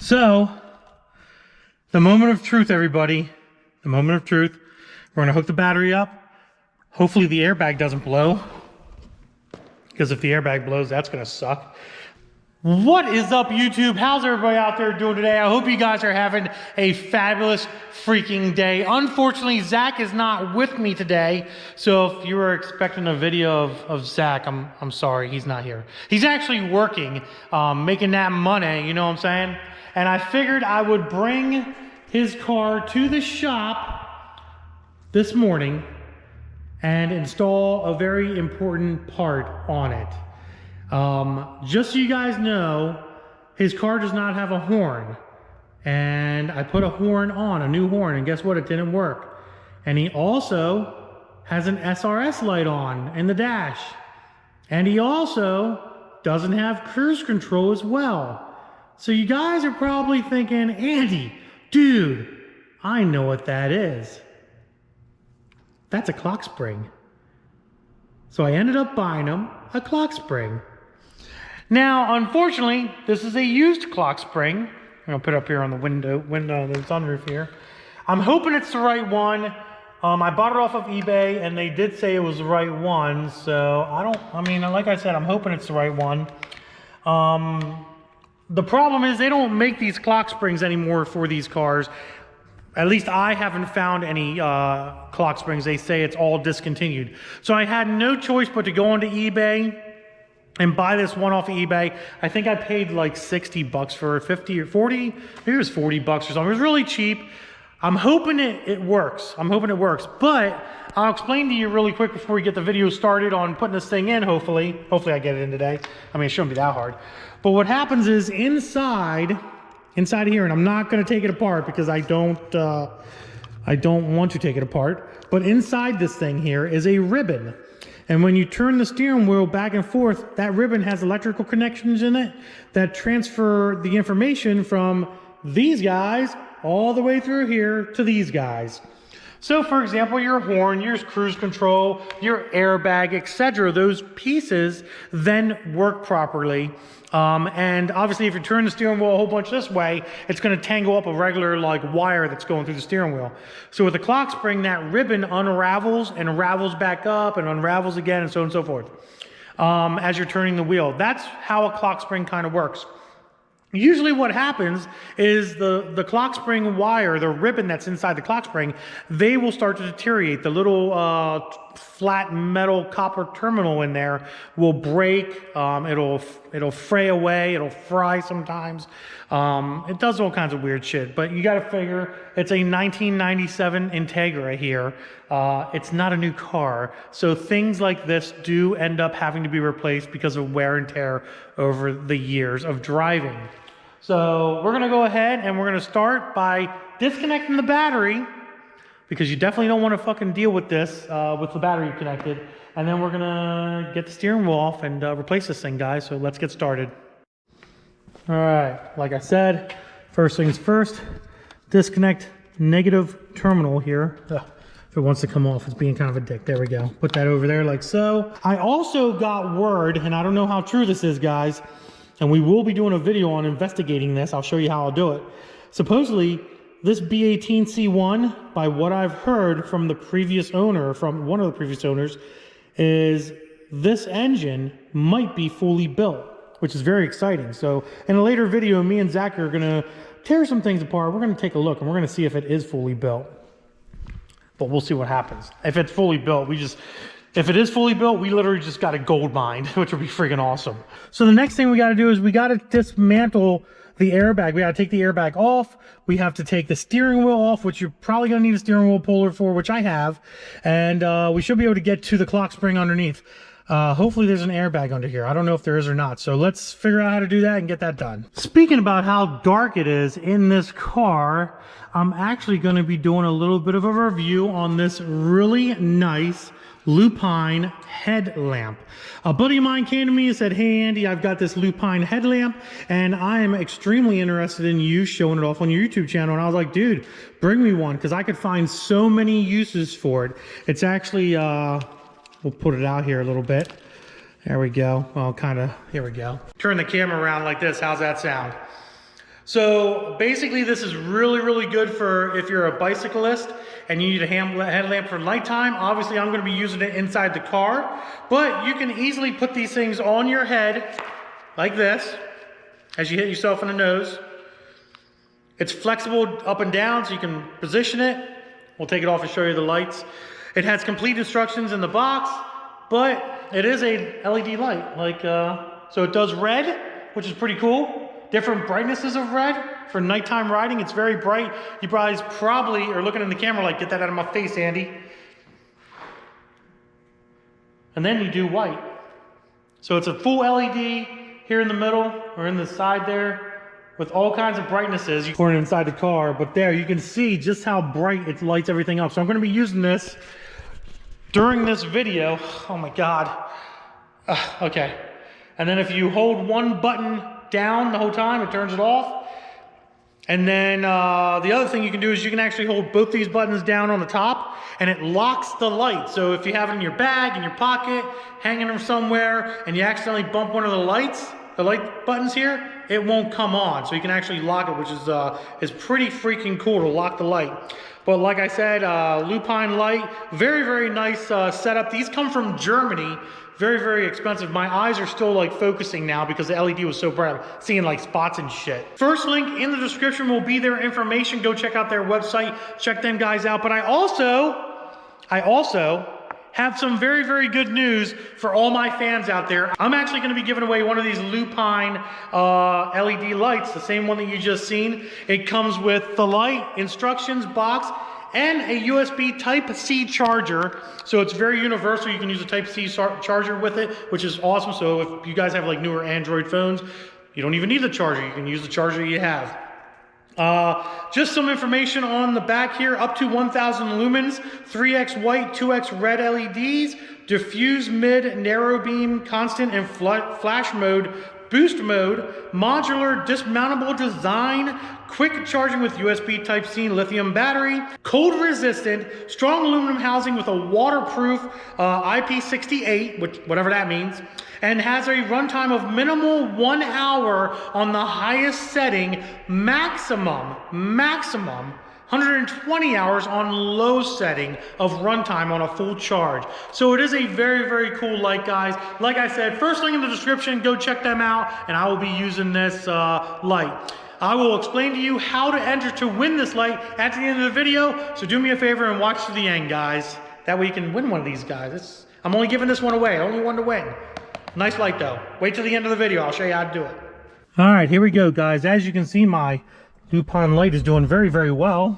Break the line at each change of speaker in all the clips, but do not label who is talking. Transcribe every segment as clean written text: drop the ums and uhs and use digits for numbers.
So, the moment of truth, everybody. The moment of truth. We're gonna hook the battery up. Hopefully the airbag doesn't blow. Because if the airbag blows, that's gonna suck. What is up, YouTube? How's everybody out there doing today? I hope you guys are having a fabulous freaking day. Unfortunately, Zach is not with me today. So if you were expecting a video of Zach, I'm sorry, he's not here. He's actually working, making that money, you know what I'm saying? And I figured I would bring his car to the shop this morning and install a very important part on it. Just so you guys know, his car does not have a horn, and I put a horn on, a new horn, and guess what? It didn't work. And he also has an SRS light on in the dash, and he also doesn't have cruise control as well. So you guys are probably thinking, Andy, dude, I know what that is. That's a clock spring. So I ended up buying him a clock spring. Now, unfortunately, this is a used clock spring. I'm gonna put it up here on the window, the sunroof here. I'm hoping it's the right one. I bought it off of eBay, and they did say it was the right one. So I mean, like I said, I'm hoping it's the right one. The problem is they don't make these clock springs anymore for these cars. At least I haven't found any clock springs. They say it's all discontinued. So I had no choice but to go onto eBay and buy this one off of eBay. I think I paid like 60 bucks for it, 50 or 40, maybe it was 40 bucks or something. It was really cheap. I'm hoping it works. I'm hoping it works. But I'll explain to you really quick before we get the video started on putting this thing in, hopefully. Hopefully I get it in today. I mean, it shouldn't be that hard. But what happens is inside here, and I'm not gonna take it apart because I don't want to take it apart, but inside this thing here is a ribbon. And when you turn the steering wheel back and forth, that ribbon has electrical connections in it that transfer the information from these guys all the way through here to these guys. So for example, your horn, your cruise control, your airbag, etc., those pieces then work properly. And obviously if you turn the steering wheel a whole bunch this way, it's going to tangle up a regular like wire that's going through the steering wheel. So with the clock spring, that ribbon unravels and ravels back up and unravels again, and so on and so forth, as you're turning the wheel. That's how a clock spring kind of works. Usually what happens is the clock spring wire, the ribbon that's inside the clock spring, they will start to deteriorate. The little flat metal copper terminal in there will break. It'll fray away. It'll fry sometimes. It does all kinds of weird shit. But you got to figure it's a 1997 Integra here. It's not a new car. So things like this do end up having to be replaced because of wear and tear over the years of driving. So we're going to go ahead and we're going to start by disconnecting the battery, because you definitely don't want to fucking deal with this with the battery connected. And then we're going to get the steering wheel off and replace this thing, guys. So let's get started. All right, like I said, first things first, disconnect negative terminal here. If it wants to come off, it's being kind of a dick. There we go. Put that over there like so. I also got word, and I don't know how true this is, guys, and we will be doing a video on investigating this. I'll show you how I'll do it. Supposedly, this B18C1, by what I've heard from the previous owner, from one of the previous owners, is this engine might be fully built, which is very exciting. So in a later video, me and Zach are gonna tear some things apart. We're gonna take a look and we're gonna see if it is fully built. But we'll see what happens. If it's fully built, if it is fully built, we literally just got a gold mine, which would be freaking awesome. So the next thing we gotta do is we gotta dismantle the airbag. We gotta take the airbag off. We have to take the steering wheel off, which you're probably gonna need a steering wheel puller for, which I have. And we should be able to get to the clock spring underneath. Hopefully there's an airbag under here. I don't know if there is or not. So let's figure out how to do that and get that done. Speaking about how dark it is in this car, I'm actually going to be doing a little bit of a review on this really nice Lupine headlamp. A buddy of mine came to me and said, hey Andy, I've got this Lupine headlamp and I am extremely interested in you showing it off on your YouTube channel. And I was like, dude, bring me one, because I could find so many uses for it. It's actually we'll put it out here a little bit. There we go. Well, kind of, here we go. Turn the camera around like this. How's that sound? So basically this is really, really good for if you're a bicyclist and you need a headlamp for nighttime. Obviously I'm going to be using it inside the car, but you can easily put these things on your head like this as you hit yourself in the nose. It's flexible up and down so you can position it. We'll take it off and show you the lights. It has complete instructions in the box, but it is a LED light. So it does red, which is pretty cool. Different brightnesses of red for nighttime riding. It's very bright. You guys probably are looking in the camera like, get that out of my face, Andy. And then you do white. So it's a full LED here in the middle or in the side there with all kinds of brightnesses. You pour it inside the car, but there you can see just how bright it lights everything up. So I'm going to be using this during this video. Oh my God. Okay. And then if you hold one button down the whole time, it turns it off. And then the other thing you can do is you can actually hold both these buttons down on the top and it locks the light. So if you have it in your bag, in your pocket, hanging them somewhere, and you accidentally bump one of the light buttons here, it won't come on. So you can actually lock it, which is pretty freaking cool to lock the light. But like I said, Lupine light, very, very nice setup. These come from Germany. Very, very expensive. My eyes are still like focusing now because the LED was so bright. I'm seeing like spots and shit. First link in the description will be their information. Go check out their website. Check them guys out. But I also have some very, very good news for all my fans out there. I'm actually going to be giving away one of these Lupine LED lights, the same one that you just seen. It comes with the light, instructions box, and a USB Type-C charger. So it's very universal. You can use a Type-C charger with it, which is awesome. So if you guys have like newer Android phones, you don't even need the charger. You can use the charger you have. Just some information on the back here, up to 1000 lumens, 3x white, 2x red LEDs, diffuse mid, narrow beam, constant and flash mode, boost mode, modular dismountable design, quick charging with USB Type-C lithium battery, cold resistant, strong aluminum housing with a waterproof IP68, whatever that means, and has a runtime of minimal 1 hour on the highest setting, maximum 120 hours on low setting of runtime on a full charge. So it is a very, very cool light, guys. Like I said, first link in the description, go check them out, and I will be using this light. I will explain to you how to enter to win this light at the end of the video, so do me a favor and watch to the end, guys. That way you can win one of these guys. I'm only giving this one away, only one to win. Nice light though. Wait till the end of the video, I'll show you how to do it. All right, here we go, guys. As you can see, my Lupine light is doing very, very well.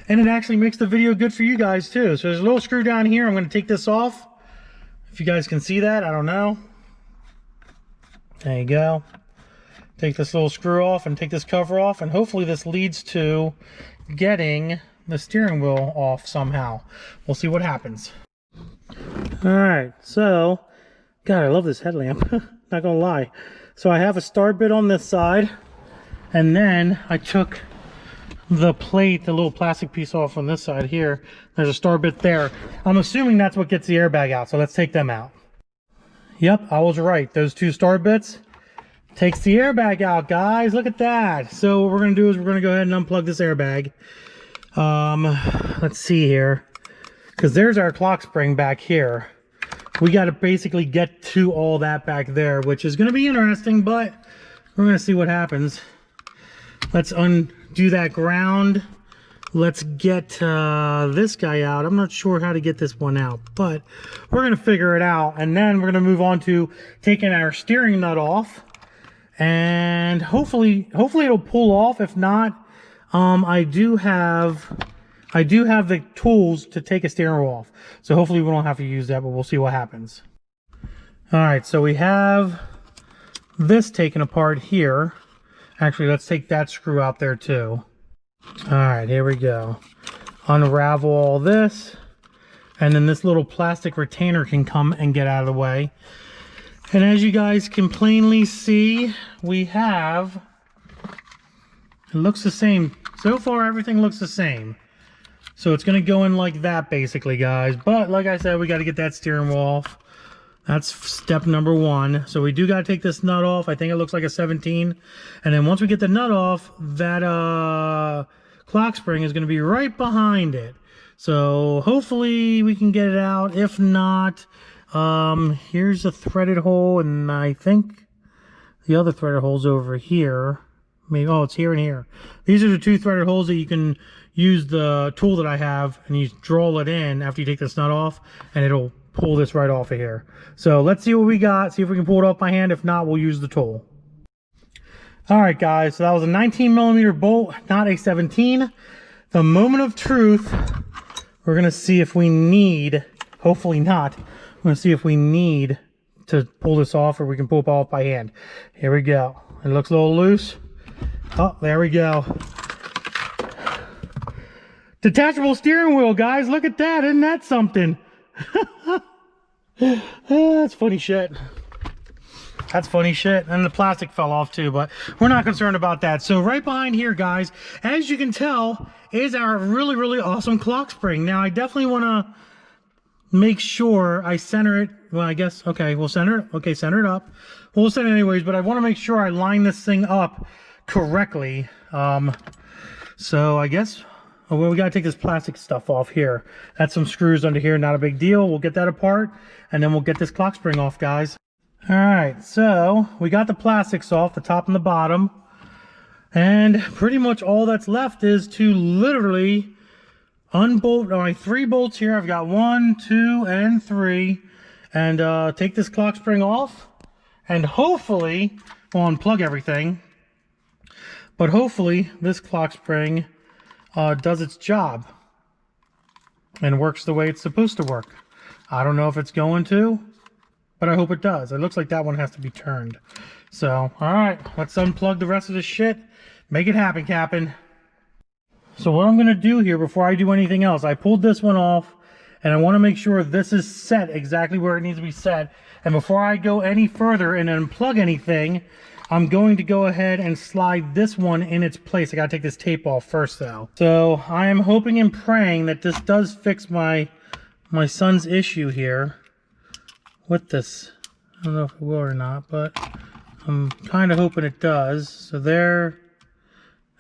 And it actually makes the video good for you guys too. So there's a little screw down here. I'm going to take this off. If you guys can see that, I don't know. There you go. Take this little screw off and take this cover off, and hopefully this leads to getting the steering wheel off somehow. We'll see what happens. All right, so God, I love this headlamp. Not gonna lie. So I have a star bit on this side, and then I took the plate, the little plastic piece off on this side here. There's a star bit there. I'm assuming that's what gets the airbag out, so let's take them out. Yep, I was right. Those two star bits takes the airbag out, guys. Look at that. So what we're gonna do is we're gonna go ahead and unplug this airbag. Let's see here, because there's our clock spring back here. We got to basically get to all that back there, which is going to be interesting, but we're going to see what happens. Let's undo that ground. Let's get this guy out. I'm not sure how to get this one out, but we're going to figure it out. And then we're going to move on to taking our steering nut off, and hopefully it'll pull off. If not, I do have the tools to take a steering wheel off. So hopefully we don't have to use that, but we'll see what happens. All right, so we have this taken apart here. Actually, let's take that screw out there too. All right, here we go. Unravel all this, and then this little plastic retainer can come and get out of the way. And as you guys can plainly see, we have, it looks the same. So far, everything looks the same. So it's going to go in like that basically, guys. But like I said, we got to get that steering wheel off. That's step number one. So we do got to take this nut off. I think it looks like a 17. And then once we get the nut off, that clock spring is going to be right behind it. So hopefully we can get it out. If not, here's a threaded hole, and I think the other threaded hole's over here. Maybe, oh, it's here and here. These are the two threaded holes that you can use the tool that I have, and you draw it in after you take this nut off, and it'll pull this right off of here. So let's see what we got, see if we can pull it off by hand. If not, we'll use the tool. All right, guys, so that was a 19mm bolt, not a 17. The moment of truth, we're gonna see if we need, hopefully not, we're gonna see if we need to pull this off, or we can pull it off by hand. Here we go. It looks a little loose. Oh, there we go. Detachable steering wheel, guys. Look at that. Isn't that something? That's funny shit. That's funny shit. And the plastic fell off too, but we're not concerned about that. So right behind here, guys, as you can tell, is our really, really awesome clock spring. Now, I definitely want to make sure I center it. Well, I guess, okay, we'll center it. Okay, center it up. We'll center it anyways, but I want to make sure I line this thing up correctly. So I guess, oh, well, we got to take this plastic stuff off here. That's some screws under here, not a big deal. We'll get that apart, and then we'll get this clock spring off, guys. All right, so we got the plastics off, the top and the bottom, and pretty much all that's left is to literally unbolt my 3 bolts here. I've got 1, 2, and 3, and take this clock spring off, and hopefully we'll unplug everything, but hopefully this clock spring does its job and works the way it's supposed to work. I don't know if it's going to, but I hope it does. It looks like that one has to be turned. So, all right, let's unplug the rest of this shit. Make it happen, Captain. So what I'm going to do here before I do anything else, I pulled this one off, and I want to make sure this is set exactly where it needs to be set. And before I go any further and unplug anything, I'm going to go ahead and slide this one in its place. I got to take this tape off first, though. So I am hoping and praying that this does fix my son's issue here with this. I don't know if it will or not, but I'm kind of hoping it does. So there,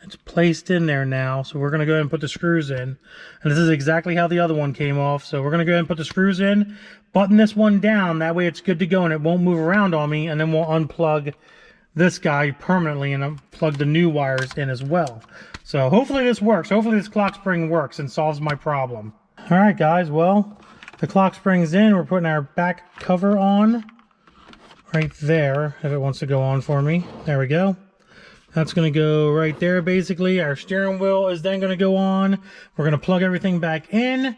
it's placed in there now. So we're going to go ahead and put the screws in. And this is exactly how the other one came off. So we're going to go ahead and put the screws in, button this one down. That way it's good to go and it won't move around on me. And then we'll unplug this guy permanently and unplug the new wires in as well. So hopefully this works. Hopefully this clock spring works and solves my problem. All right, guys. Well, the clock spring's in. We're putting our back cover on right there if it wants to go on for me. There we go. That's going to go right there, basically. Our steering wheel is then going to go on. We're going to plug everything back in,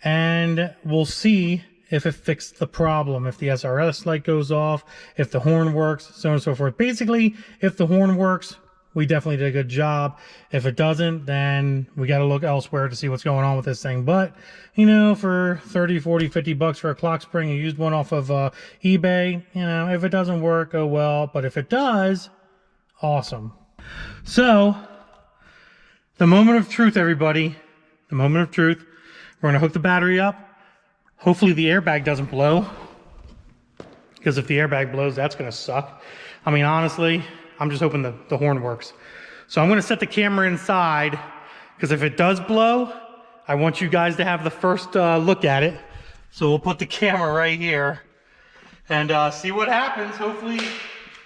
and we'll see if it fixed the problem, if the SRS light goes off, if the horn works, so on and so forth. Basically, if the horn works, we definitely did a good job. If it doesn't, then we got to look elsewhere to see what's going on with this thing. But, you know, for 30, 40, 50 bucks for a clock spring, you used one off of eBay, you know, if it doesn't work, oh well. But if it does, awesome. So, the moment of truth, everybody. The moment of truth. We're going to hook the battery up. Hopefully the airbag doesn't blow. Because if the airbag blows, that's going to suck. I mean, honestly, I'm just hoping the horn works. So I'm going to set the camera inside, because if it does blow, I want you guys to have the first look at it. So we'll put the camera right here and see what happens. Hopefully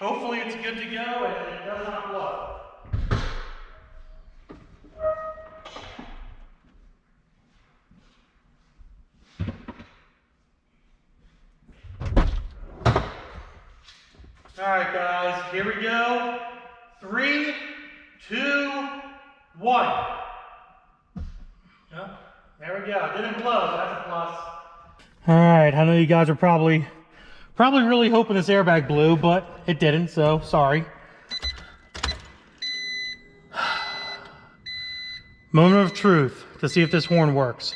it's good to go and it does not blow. All right, guys, here we go. 3, 2, 1. Oh, there we go. Didn't blow, so that's a plus. All right, I know you guys are probably really hoping this airbag blew, but it didn't, so sorry. Moment of truth to see if this horn works.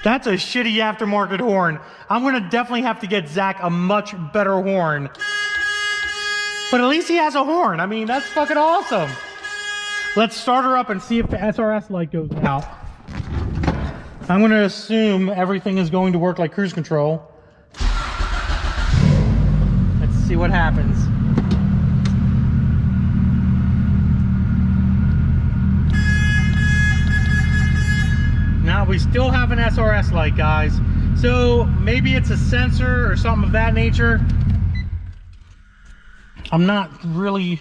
That's a shitty aftermarket horn. I'm gonna definitely have to get Zach a much better horn. But at least he has a horn. I mean, that's fucking awesome. Let's start her up and see if the SRS light goes out. I'm going to assume everything is going to work like cruise control. Let's see what happens. Now we still have an SRS light, guys. So maybe it's a sensor or something of that nature. I'm not really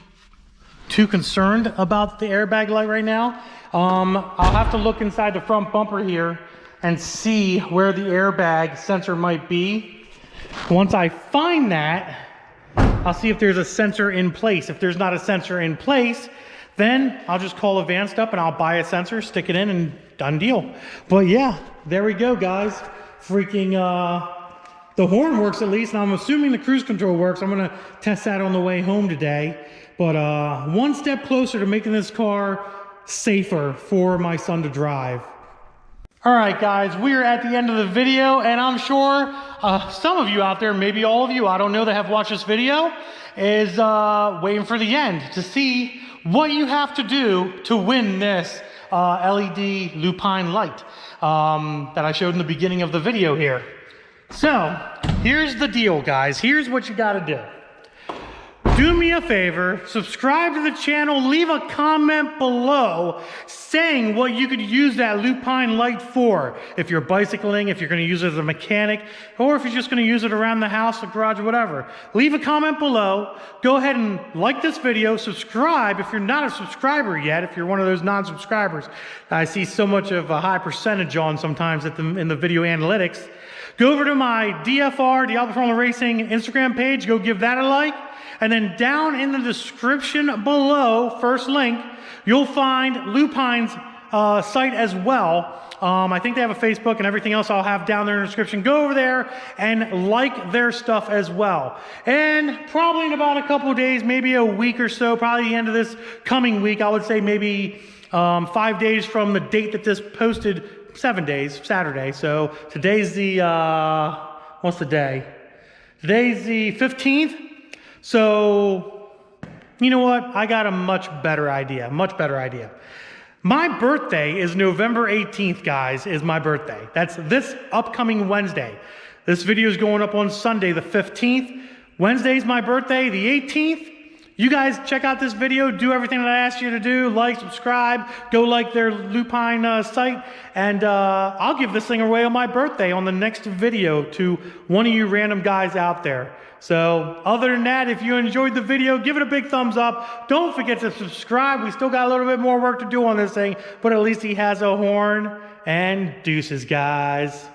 too concerned about the airbag light right now. I'll have to look inside the front bumper here and see where the airbag sensor might be. Once I find that, I'll see if there's a sensor in place. If there's not a sensor in place, then I'll just call Advanced up and I'll buy a sensor, stick it in, and done deal. But yeah, there we go, guys. Freaking, the horn works at least, and I'm assuming the cruise control works. I'm gonna test that on the way home today. But one step closer to making this car safer for my son to drive. All right, guys, we are at the end of the video, and I'm sure some of you out there, maybe all of you, I don't know, that have watched this video, is waiting for the end to see what you have to do to win this LED Lupine light that I showed in the beginning of the video here. So here's the deal, guys. Here's what you got to do. Do me a favor, subscribe to the channel, leave a comment below saying what you could use that Lupine light for. If you're bicycling, if you're going to use it as a mechanic, or if you're just going to use it around the house, the garage, or whatever. Leave a comment below. Go ahead and like this video, subscribe if you're not a subscriber yet, if you're one of those non-subscribers. I see so much of a high percentage on sometimes in the video analytics. Go over to my DFR, the Alpha Formula Racing Instagram page, go give that a like. And then down in the description below, first link, you'll find Lupine's site as well. I think they have a Facebook, and everything else I'll have down there in the description. Go over there and like their stuff as well. And probably in about a couple of days, maybe a week or so, probably the end of this coming week, I would say maybe 5 days from the date that this posted, 7 days, Saturday. So today's the, what's the day? Today's the 15th. So, you know what? I got a much better idea. My birthday is November 18th, guys, is my birthday. That's this upcoming Wednesday. This video is going up on Sunday, the 15th. Wednesday's my birthday, the 18th. You guys check out this video, do everything that I asked you to do, like, subscribe, go like their Lupine site, and I'll give this thing away on my birthday on the next video to one of you random guys out there. So other than that, if you enjoyed the video, give it a big thumbs up. Don't forget to subscribe. We still got a little bit more work to do on this thing, but at least he has a horn. And deuces, guys.